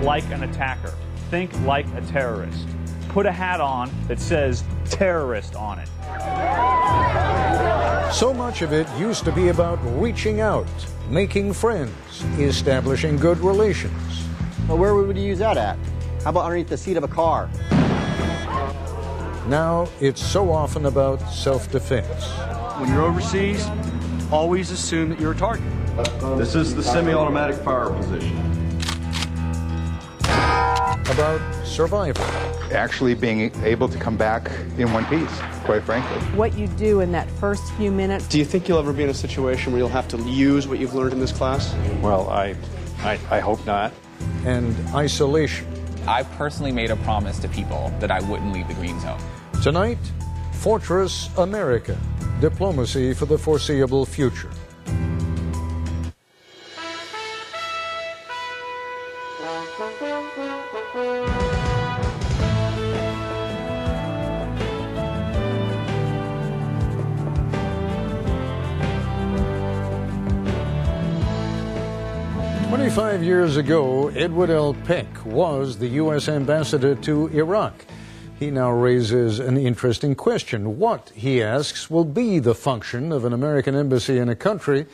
like an attacker. Think like a terrorist. Put a hat on that says terrorist on it. So much of it used to be about reaching out, making friends, establishing good relations. Well, where would you use that at? How about underneath the seat of a car? Now it's so often about self-defense. When you're overseas, always assume that you're a target. This is the semi-automatic fire position. About survival. Actually being able to come back in one piece, quite frankly. What you do in that first few minutes. Do you think you'll ever be in a situation where you'll have to use what you've learned in this class? Well, I hope not. And isolation. I've personally made a promise to people that I wouldn't leave the green zone. Tonight, Fortress America, diplomacy for the foreseeable future. "25 years ago, Edward L. Peck was the U.S. ambassador to Iraq. He now raises an interesting question. What, he asks, will be the function of an American embassy in a country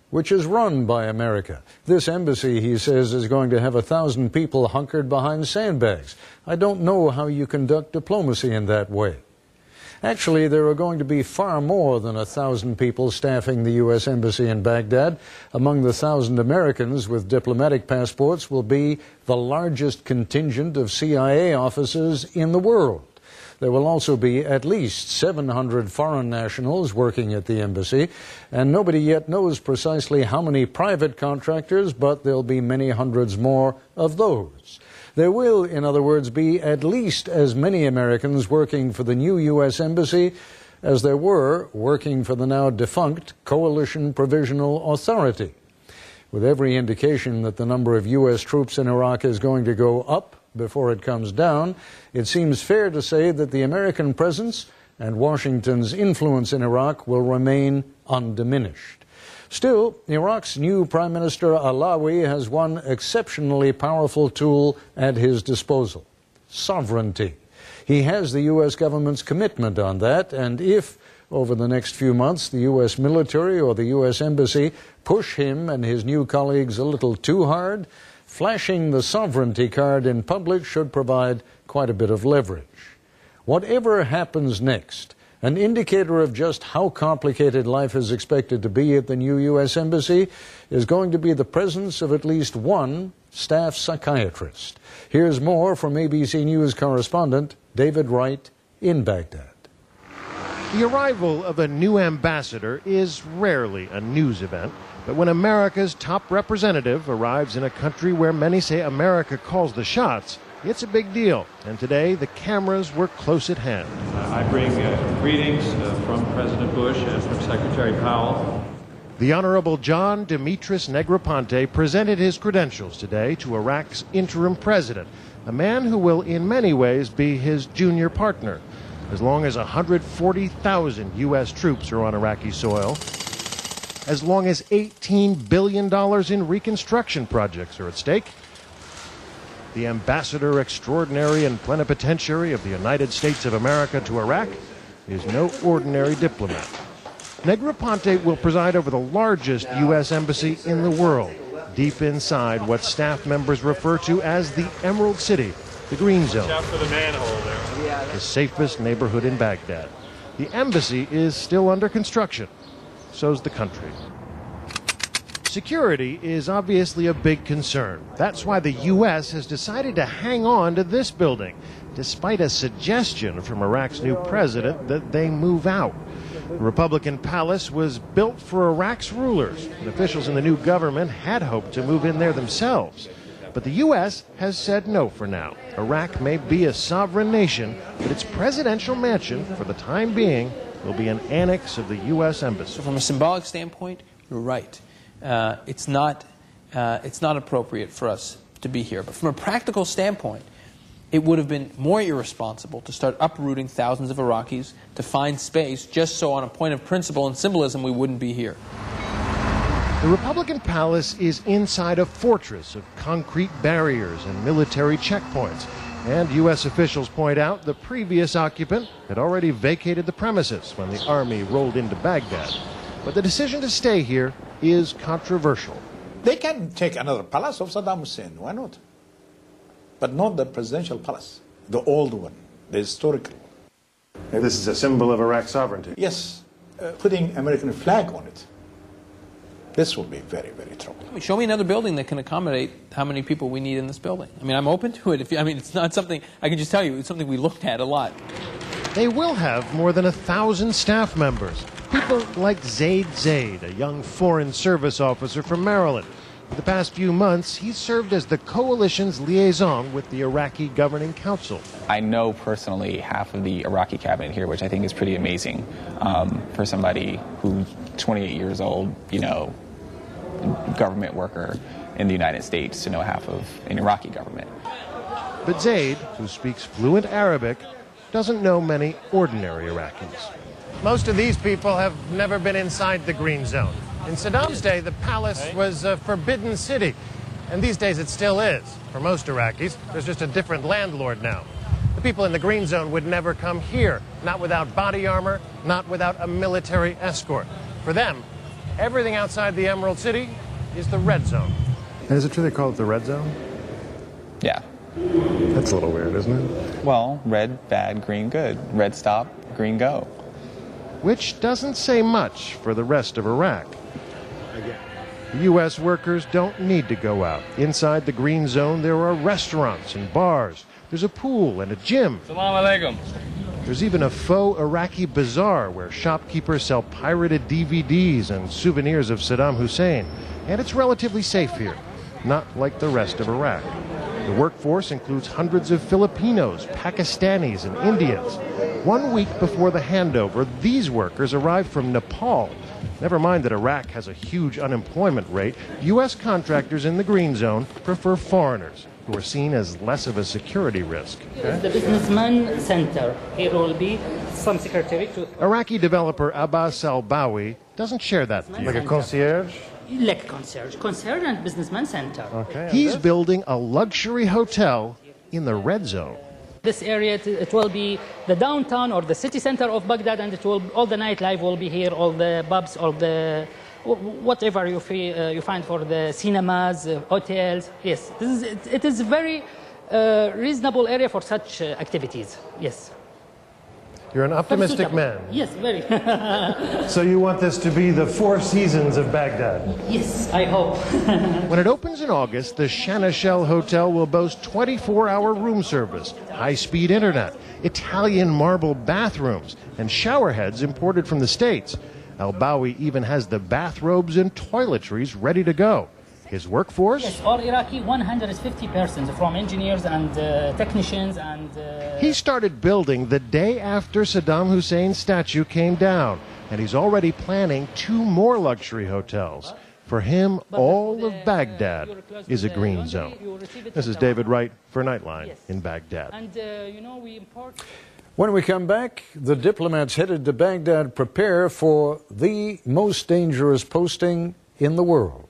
which is run by America? This embassy, he says, is going to have 1,000 people hunkered behind sandbags. I don't know how you conduct diplomacy in that way. Actually, there are going to be far more than 1,000 people staffing the U.S. Embassy in Baghdad. Among the 1,000 Americans with diplomatic passports will be the largest contingent of CIA officers in the world. There will also be at least 700 foreign nationals working at the embassy, and nobody yet knows precisely how many private contractors, but there'll be many hundreds more of those. There will, in other words, be at least as many Americans working for the new U.S. Embassy as there were working for the now defunct Coalition Provisional Authority. With every indication that the number of U.S. troops in Iraq is going to go up before it comes down, it seems fair to say that the American presence and Washington's influence in Iraq will remain undiminished. Still, Iraq's new Prime Minister Alawi has one exceptionally powerful tool at his disposal: sovereignty. He has the U.S. government's commitment on that, and if, over the next few months, the U.S. military or the U.S. Embassy push him and his new colleagues a little too hard, flashing the sovereignty card in public should provide quite a bit of leverage. Whatever happens next, an indicator of just how complicated life is expected to be at the new U.S. Embassy is going to be the presence of at least one staff psychiatrist. Here's more from ABC News correspondent David Wright in Baghdad. The arrival of a new ambassador is rarely a news event, but when America's top representative arrives in a country where many say America calls the shots, it's a big deal, and today the cameras were close at hand. I bring greetings from President Bush and from Secretary Powell. The Honorable John Demetris Negroponte presented his credentials today to Iraq's interim president, a man who will in many ways be his junior partner. As long as 140,000 U.S. troops are on Iraqi soil, as long as $18 billion in reconstruction projects are at stake, the Ambassador Extraordinary and Plenipotentiary of the United States of America to Iraq is no ordinary diplomat. Negroponte will preside over the largest U.S. embassy in the world, deep inside what staff members refer to as the Emerald City, the Green Zone, Watch out for the manhole there. the safest neighborhood in Baghdad. The embassy is still under construction. So's the country. Security is obviously a big concern. That's why the U.S. has decided to hang on to this building, despite a suggestion from Iraq's new president that they move out. The Republican palace was built for Iraq's rulers, and officials in the new government had hoped to move in there themselves. But the U.S. has said no for now. Iraq may be a sovereign nation, but its presidential mansion, for the time being, will be an annex of the U.S. embassy. So from a symbolic standpoint, you're right. It's not appropriate for us to be here. But from a practical standpoint, it would have been more irresponsible to start uprooting thousands of Iraqis to find space just so on a point of principle and symbolism we wouldn't be here. The Republican Palace is inside a fortress of concrete barriers and military checkpoints. And U.S. officials point out the previous occupant had already vacated the premises when the army rolled into Baghdad. But the decision to stay here is controversial. They can take another palace of Saddam Hussein, why not? But not the presidential palace, the old one, the historical. This is a symbol of Iraq's sovereignty. Yes, putting American flag on it. This will be very, very troubling. I mean, show me another building that can accommodate how many people we need in this building. I mean, I'm open to it. It's not something, I can just tell you, it's something we looked at a lot. They will have more than 1,000 staff members. People like Zaid, a young foreign service officer from Maryland. For the past few months, he's served as the coalition's liaison with the Iraqi Governing Council. I know personally half of the Iraqi cabinet here, which I think is pretty amazing for somebody who's 28 years old, you know, government worker in the United States to know half of an Iraqi government. But Zaid, who speaks fluent Arabic, doesn't know many ordinary Iraqis. Most of these people have never been inside the green zone. In Saddam's day, the palace was a forbidden city, and these days it still is. For most Iraqis, there's just a different landlord now. The people in the green zone would never come here, not without body armor, not without a military escort. For them, everything outside the Emerald City is the red zone. And is it true they call it the red zone? Yeah. That's a little weird, isn't it? Well, red, bad, green, good. Red, stop, green, go. Which doesn't say much for the rest of Iraq. U.S. workers don't need to go out. Inside the green zone, there are restaurants and bars. There's a pool and a gym. Assalamu alaikum. There's even a faux Iraqi bazaar where shopkeepers sell pirated DVDs and souvenirs of Saddam Hussein. And it's relatively safe here, not like the rest of Iraq. The workforce includes hundreds of Filipinos, Pakistanis, and Indians. 1 week before the handover, these workers arrived from Nepal. Never mind that Iraq has a huge unemployment rate, U.S. contractors in the green zone prefer foreigners, who are seen as less of a security risk. It's the businessman center. Here will be some secretary. Iraqi developer Abbas al-Bawi doesn't share that view. Like a concierge? Like concierge and businessman center. Okay. He's building a luxury hotel in the red zone. This area, it will be the downtown or the city center of Baghdad, and it will all the nightlife will be here, all the pubs, all the whatever you find for the cinemas, hotels. Yes, it is a very reasonable area for such activities. Yes. You're an optimistic man. Yes, very. So you want this to be the Four Seasons of Baghdad? Yes, I hope. When it opens in August, the Shana Shell Hotel will boast 24-hour room service, high-speed internet, Italian marble bathrooms, and shower heads imported from the States. Al-Bawi even has the bathrobes and toiletries ready to go. His workforce? Yes, all Iraqi, 150 persons, from engineers and technicians and... He started building the day after Saddam Hussein's statue came down, and he's already planning 2 more luxury hotels. For him, all of Baghdad is a green zone. This is David Wright for Nightline in Baghdad. And, we import... When we come back, the diplomats headed to Baghdad prepare for the most dangerous posting in the world.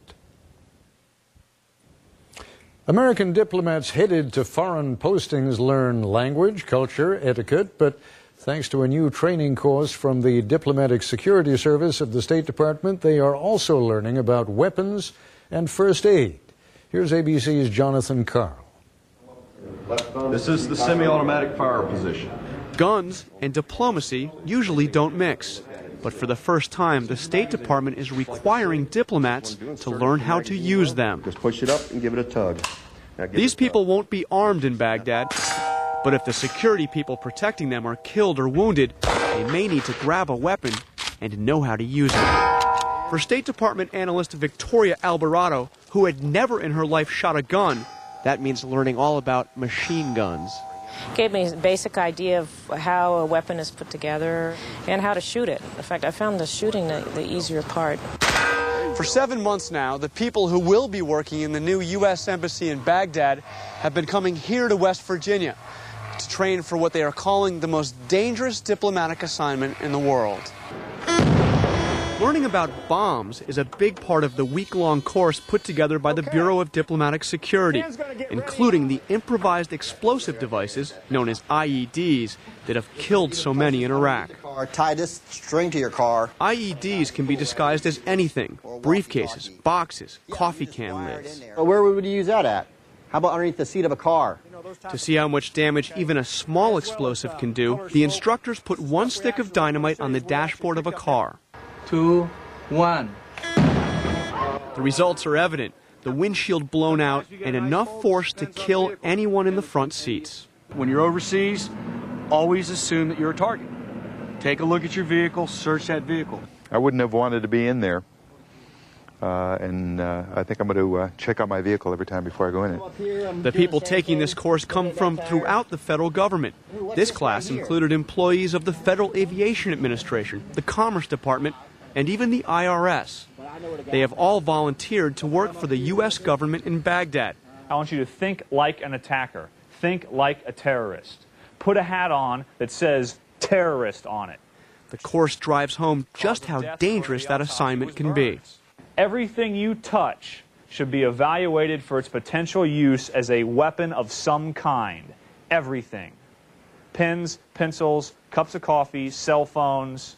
American diplomats headed to foreign postings learn language, culture, etiquette, but thanks to a new training course from the Diplomatic Security Service of the State Department, they are also learning about weapons and first aid. Here's ABC's Jonathan Carl. This is the semi-automatic fire position. Guns and diplomacy usually don't mix. But for the first time, the State Department is requiring diplomats to learn how to use them. Just push it up and give it a tug. These people won't be armed in Baghdad, but if the security people protecting them are killed or wounded, they may need to grab a weapon and know how to use it. For State Department analyst Victoria Alvarado, who had never in her life shot a gun, that means learning all about machine guns. Gave me a basic idea of how a weapon is put together and how to shoot it. In fact, I found the shooting the easier part. For 7 months now, the people who will be working in the new U.S. Embassy in Baghdad have been coming here to West Virginia to train for what they are calling the most dangerous diplomatic assignment in the world. Learning about bombs is a big part of the week-long course put together by the Bureau of Diplomatic Security, including the improvised explosive devices, known as IEDs, that have killed so many in Iraq. Tie this string to your car. IEDs can be disguised as anything: briefcases, boxes, coffee can lids. Where would you use that at? How about underneath the seat of a car? To see how much damage even a small explosive can do, the instructors put one stick of dynamite on the dashboard of a car. 2, 1. The results are evident: the windshield blown out and enough force to kill anyone in the front seats. When you're overseas, always assume that you're a target. Take a look at your vehicle, search that vehicle. I wouldn't have wanted to be in there. I think I'm going to check out my vehicle every time before I go in it. The people taking this course come from throughout the federal government. This class included employees of the Federal Aviation Administration, the Commerce Department, and even the IRS. They have all volunteered to work for the U.S. government in Baghdad. I want you to think like an attacker. Think like a terrorist. Put a hat on that says terrorist on it. The course drives home just how dangerous that assignment can be. Everything you touch should be evaluated for its potential use as a weapon of some kind. Everything. Pens, pencils, cups of coffee, cell phones.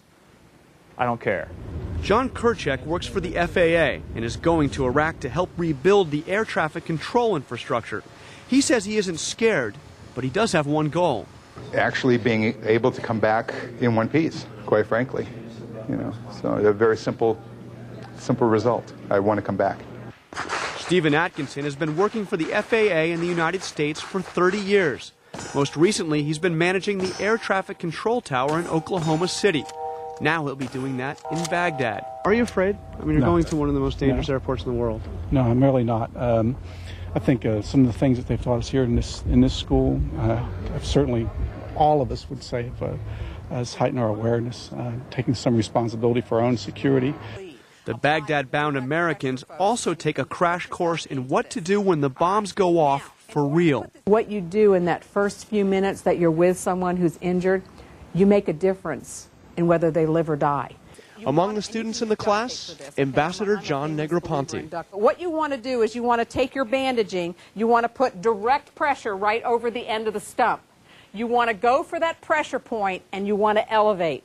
I don't care. John Kerchek works for the FAA and is going to Iraq to help rebuild the air traffic control infrastructure. He says he isn't scared, but he does have one goal. Actually being able to come back in one piece, quite frankly. So a very simple result. I want to come back. Stephen Atkinson has been working for the FAA in the United States for 30 years. Most recently, he's been managing the air traffic control tower in Oklahoma City. Now he'll be doing that in Baghdad. Are you afraid? I mean, you're going to one of the most dangerous airports in the world. No, I'm really not. I think some of the things that they've taught us here in this school, certainly all of us would say has heightened our awareness, taking some responsibility for our own security. The Baghdad-bound Americans also take a crash course in what to do when the bombs go off for real. What you do in that first few minutes that you're with someone who's injured, you make a difference in whether they live or die. Among the students in the class, Ambassador John Negroponte. What you want to do is you want to take your bandaging, you want to put direct pressure right over the end of the stump. You want to go for that pressure point and you want to elevate.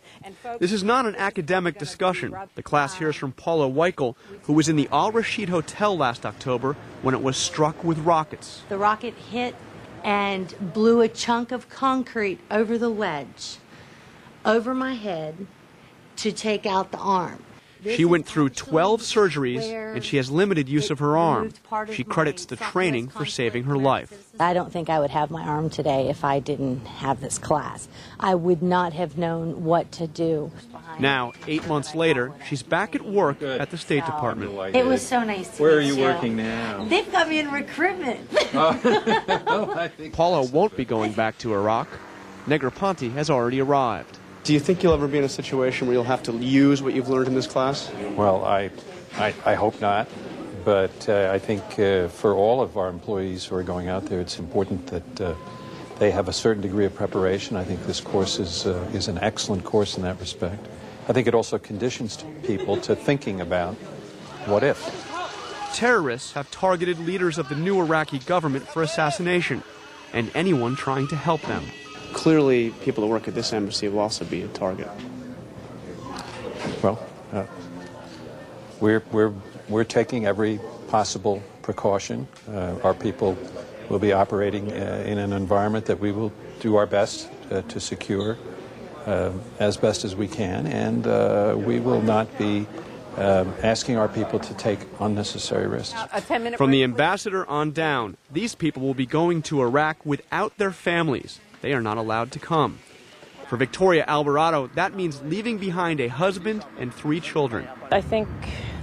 This is not an academic discussion. The class hears from Paula Weichel, who was in the Al Rashid Hotel last October when it was struck with rockets. The rocket hit and blew a chunk of concrete over the ledge, over my head, to take out the arm. She went through 12 surgeries, and she has limited use of her arm. She credits the training for saving her life. I don't think I would have my arm today if I didn't have this class. I would not have known what to do. Now, 8 months later, she's back at work at the State Department. It was so nice to meet you. Where are you working now? They've got me in recruitment. Paula won't be going back to Iraq. Negroponte has already arrived. Do you think you'll ever be in a situation where you'll have to use what you've learned in this class? Well, I hope not. But I think for all of our employees who are going out there, it's important that they have a certain degree of preparation. I think this course is an excellent course in that respect. I think it also conditions people to thinking about what if. Terrorists have targeted leaders of the new Iraqi government for assassination and anyone trying to help them. Clearly, people that work at this embassy will also be a target. Well, we're taking every possible precaution. Our people will be operating in an environment that we will do our best to secure as best as we can, and we will not be asking our people to take unnecessary risks. From the ambassador on down, these people will be going to Iraq without their families. They are not allowed to come. For Victoria Alvarado, that means leaving behind a husband and 3 children. I think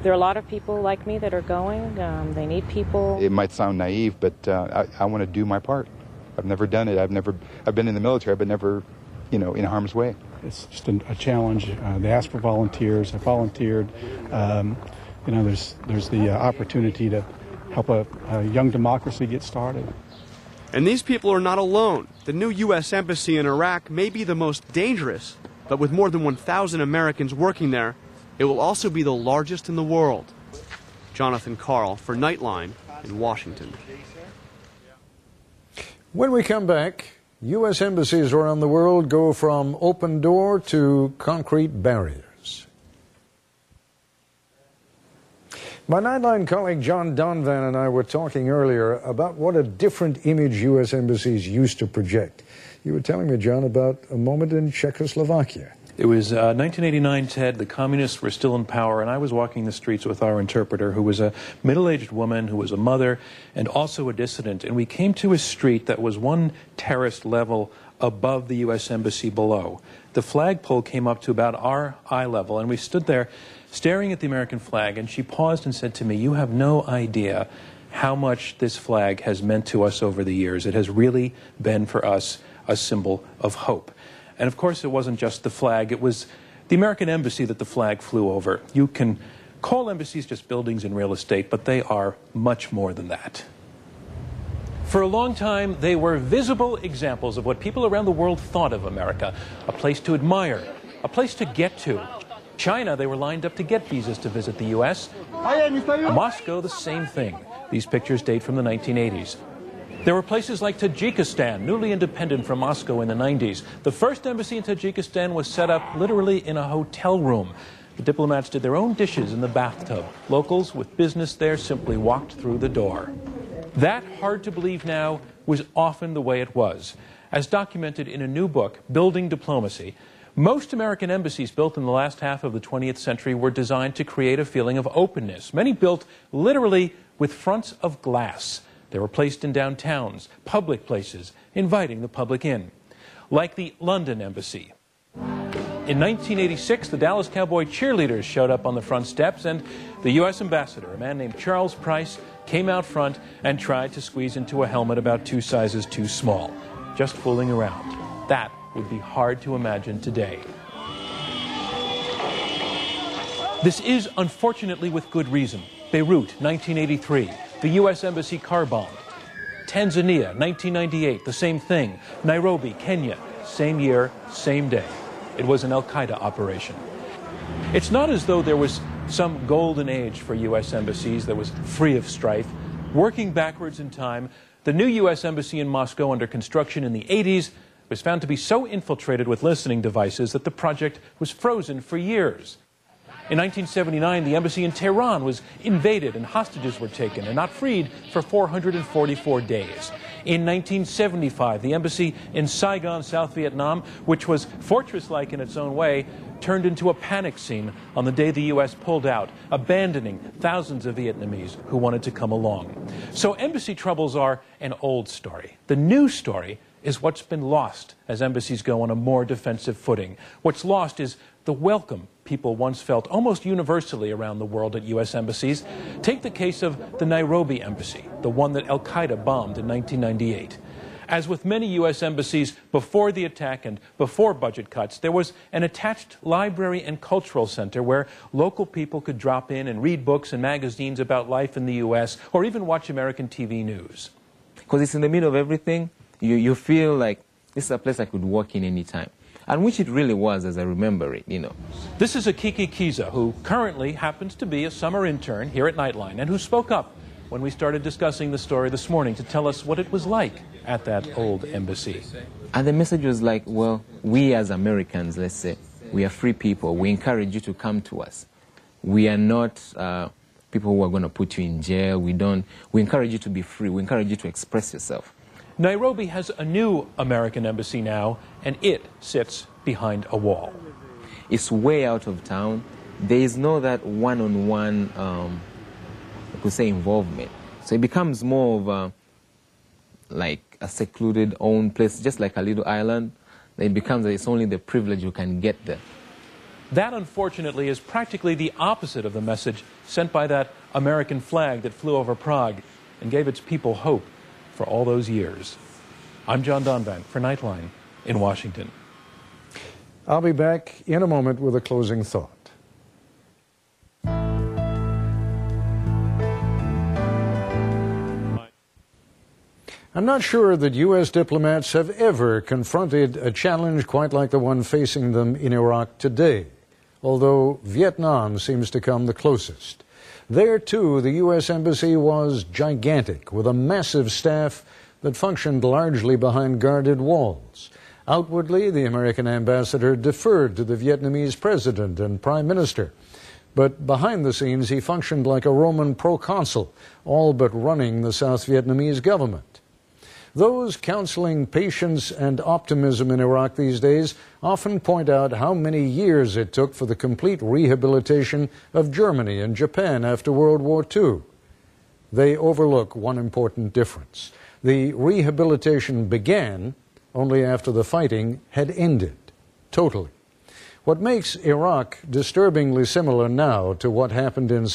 there are a lot of people like me that are going. They need people. It might sound naive, but I want to do my part. I've never done it. I've been in the military, but never, in harm's way. It's just a challenge. They ask for volunteers. I volunteered. There's the opportunity to help a young democracy get started. And these people are not alone. The new U.S. Embassy in Iraq may be the most dangerous, but with more than 1,000 Americans working there, It will also be the largest in the world. Jonathan Karl for Nightline in Washington. When we come back, U.S. embassies around the world go from open door to concrete barriers. My Nightline colleague John Donvan and I were talking earlier about what a different image U.S. embassies used to project. You were telling me, John, about a moment in Czechoslovakia. It was 1989, Ted. The communists were still in power, and I was walking the streets with our interpreter, who was a middle-aged woman, who was a mother, and also a dissident. And we came to a street that was one terraced level above the U.S. Embassy below. The flagpole came up to about our eye level, and we stood there staring at the American flag, and she paused and said to me, "You have no idea how much this flag has meant to us over the years. It has really been for us a symbol of hope." And of course, it wasn't just the flag. It was the American embassy that the flag flew over. You can call embassies just buildings in real estate, but they are much more than that. For a long time, they were visible examples of what people around the world thought of America. A place to admire, a place to get to. China, they were lined up to get visas to visit the U.S. Moscow, the same thing. These pictures date from the 1980s. There were places like Tajikistan, newly independent from Moscow in the 90s. The first embassy in Tajikistan was set up literally in a hotel room. The diplomats did their own dishes in the bathtub. Locals with business there simply walked through the door. That, hard to believe now, was often the way it was. As documented in a new book, Building Diplomacy, most American embassies built in the last half of the 20th century were designed to create a feeling of openness. Many built literally with fronts of glass. They were placed in downtowns, public places, inviting the public in. Like the London Embassy. In 1986, the Dallas Cowboy cheerleaders showed up on the front steps, and the U.S. ambassador, a man named Charles Price, came out front and tried to squeeze into a helmet about 2 sizes too small. Just fooling around. That would be hard to imagine today. This is, unfortunately, with good reason. Beirut, 1983. The U.S. Embassy car bombed. Tanzania, 1998, the same thing. Nairobi, Kenya, same year, same day. It was an al-Qaeda operation. It's not as though there was some golden age for U.S. embassies that was free of strife. Working backwards in time, the new U.S. Embassy in Moscow, under construction in the 80s, was found to be so infiltrated with listening devices that the project was frozen for years. In 1979, the embassy in Tehran was invaded and hostages were taken and not freed for 444 days. In 1975, the embassy in Saigon, South Vietnam, which was fortress-like in its own way, turned into a panic scene on the day the U.S. pulled out, abandoning thousands of Vietnamese who wanted to come along. So embassy troubles are an old story. The new story is what's been lost as embassies go on a more defensive footing. What's lost is the welcome people once felt almost universally around the world at U.S. embassies. Take the case of the Nairobi embassy, the one that al-Qaeda bombed in 1998. As with many U.S. embassies before the attack and before budget cuts, there was an attached library and cultural center where local people could drop in and read books and magazines about life in the U.S. or even watch American TV news. Because it's in the middle of everything, you feel like this is a place I could walk in any time. And which it really was, as I remember it, you know. This is Akiki Kiza, who currently happens to be a summer intern here at Nightline, and who spoke up when we started discussing the story this morning to tell us what it was like at that old embassy. And the message was like, well, we as Americans, let's say, we are free people. We encourage you to come to us. We are not people who are going to put you in jail. We encourage you to be free. We encourage you to express yourself. Nairobi has a new American embassy now, and it sits behind a wall. It's way out of town. There is no that one-on-one, I could say, involvement. So it becomes more of like a secluded own place, just like a little island. It becomes it's only the privilege you can get there. That, unfortunately, is practically the opposite of the message sent by that American flag that flew over Prague and gave its people hope for all those years. I'm John Donvan for Nightline in Washington. I'll be back in a moment with a closing thought. I'm not sure that U.S. diplomats have ever confronted a challenge quite like the one facing them in Iraq today. although Vietnam seems to come the closest. There, too, the U.S. Embassy was gigantic, with a massive staff that functioned largely behind guarded walls. Outwardly, the American ambassador deferred to the Vietnamese president and prime minister. But behind the scenes, he functioned like a Roman proconsul, all but running the South Vietnamese government. Those counseling patience and optimism in Iraq these days often point out how many years it took for the complete rehabilitation of Germany and Japan after World War II. They overlook one important difference. The rehabilitation began only after the fighting had ended, totally. What makes Iraq disturbingly similar now to what happened in